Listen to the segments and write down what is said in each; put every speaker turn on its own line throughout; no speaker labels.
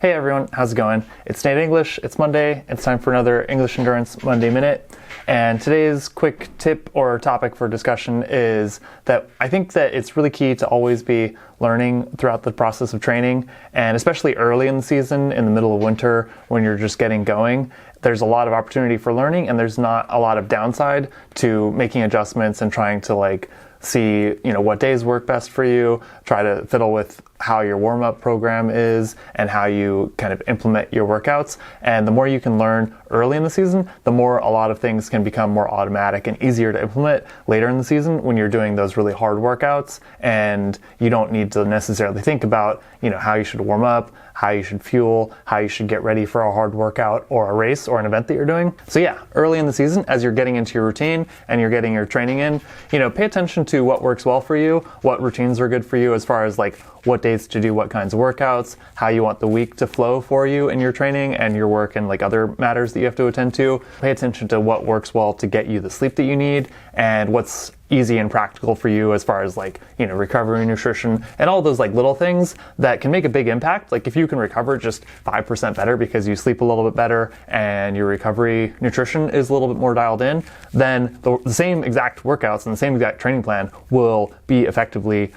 Hey everyone, how's it going? It's Nate English, it's Monday, it's time for another English Endurance Monday Minute. And today's quick tip or topic for discussion is that I think that it's really key to always be learning throughout the process of training, and especially early in the season, in the middle of winter, when you're just getting going. There's a lot of opportunity for learning, and there's not a lot of downside to making adjustments and trying to see, what days work best for you, try to fiddle with how your warm-up program is and how you kind of implement your workouts. And the more you can learn early in the season, the more a lot of things can become more automatic and easier to implement later in the season when you're doing those really hard workouts, and you don't need to necessarily think about, how you should warm up, how you should fuel, how you should get ready for a hard workout or a race or an event that you're doing. So yeah, early in the season, as you're getting into your routine and you're getting your training in, pay attention to what works well for you, what routines are good for you as far as what days to do what kinds of workouts, how you want the week to flow for you in your training and your work and other matters that you have to attend to. Pay attention to what works well to get you the sleep that you need and what's easy and practical for you as far as recovery, nutrition, and all those little things that can make a big impact. If you can recover just 5% better because you sleep a little bit better and your recovery nutrition is a little bit more dialed in, then the same exact workouts and the same exact training plan will be effectively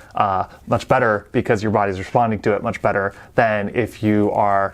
much better because your body's responding to it much better than if you are,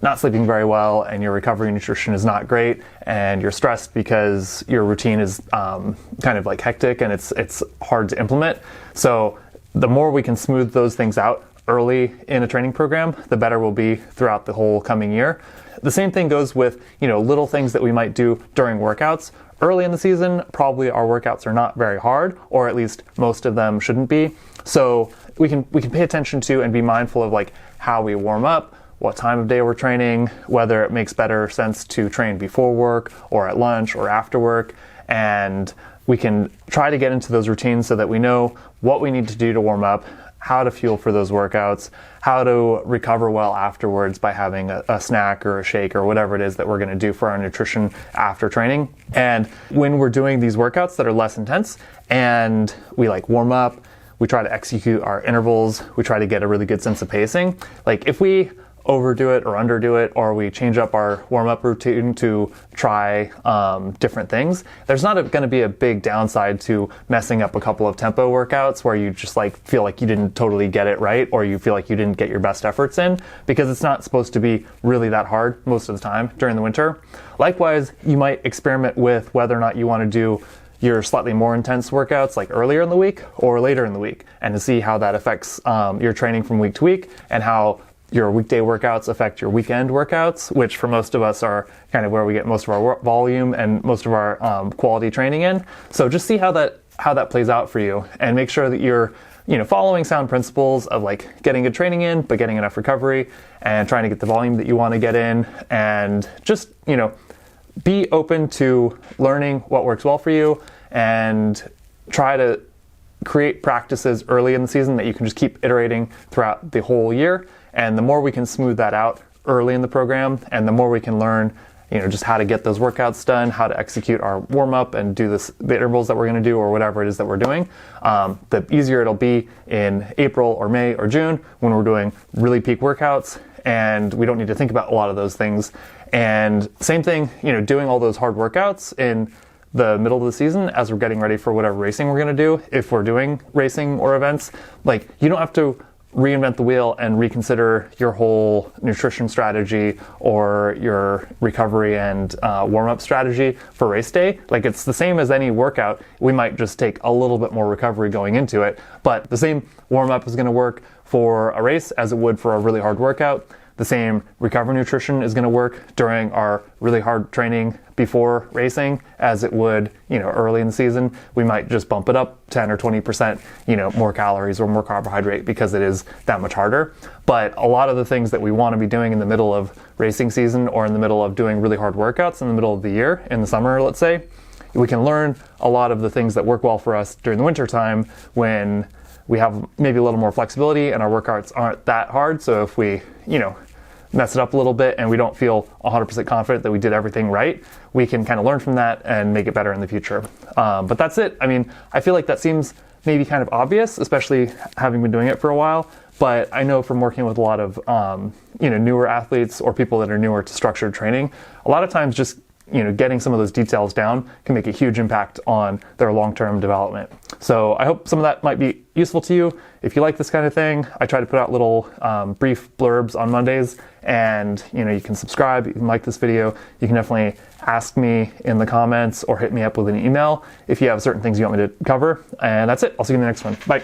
not sleeping very well and your recovery nutrition is not great and you're stressed because your routine is kind of hectic and it's hard to implement. So the more we can smooth those things out early in a training program, the better we'll be throughout the whole coming year. The same thing goes with, little things that we might do during workouts. Early in the season, probably our workouts are not very hard, or at least most of them shouldn't be. So we can pay attention to and be mindful of how we warm up, what time of day we're training, whether it makes better sense to train before work or at lunch or after work. And we can try to get into those routines so that we know what we need to do to warm up, how to fuel for those workouts, how to recover well afterwards by having a snack or a shake or whatever it is that we're going to do for our nutrition after training. And when we're doing these workouts that are less intense and we warm up, we try to execute our intervals, we try to get a really good sense of pacing. If we overdo it or underdo it, or we change up our warm-up routine to try different things, there's not going to be a big downside to messing up a couple of tempo workouts where you just feel like you didn't totally get it right, or you feel like you didn't get your best efforts in, because it's not supposed to be really that hard most of the time during the winter. Likewise, you might experiment with whether or not you want to do your slightly more intense workouts earlier in the week or later in the week, and to see how that affects your training from week to week, and how your weekday workouts affect your weekend workouts, which for most of us are kind of where we get most of our volume and most of our quality training in. So just see how that plays out for you, and make sure that you're following sound principles of getting good training in, but getting enough recovery and trying to get the volume that you want to get in, and just be open to learning what works well for you, and try to create practices early in the season that you can just keep iterating throughout the whole year. And the more we can smooth that out early in the program, and the more we can learn, just how to get those workouts done, how to execute our warm-up and do the intervals that we're going to do or whatever it is that we're doing, the easier it'll be in April or May or June when we're doing really peak workouts, and we don't need to think about a lot of those things. And same thing, doing all those hard workouts in the middle of the season as we're getting ready for whatever racing we're going to do. If we're doing racing or events, you don't have to reinvent the wheel and reconsider your whole nutrition strategy or your recovery and warm-up strategy for race day. It's the same as any workout. We might just take a little bit more recovery going into it, but the same warm-up is going to work for a race as it would for a really hard workout. The same recovery nutrition is going to work during our really hard training before racing as it would, early in the season. We might just bump it up 10 or 20%, more calories or more carbohydrate because it is that much harder. But a lot of the things that we want to be doing in the middle of racing season, or in the middle of doing really hard workouts in the middle of the year, in the summer, let's say, we can learn a lot of the things that work well for us during the winter time when we have maybe a little more flexibility and our workouts aren't that hard. So if we, mess it up a little bit and we don't feel 100% confident that we did everything right, we can kind of learn from that and make it better in the future. But that's it. I mean, I feel like that seems maybe kind of obvious, especially having been doing it for a while, but I know from working with a lot of newer athletes or people that are newer to structured training, a lot of times just getting some of those details down can make a huge impact on their long-term development. So I hope some of that might be useful to you. If you like this kind of thing, I try to put out little brief blurbs on Mondays, and you can subscribe, you can like this video, you can definitely ask me in the comments or hit me up with an email if you have certain things you want me to cover. And that's it. I'll see you in the next one. Bye.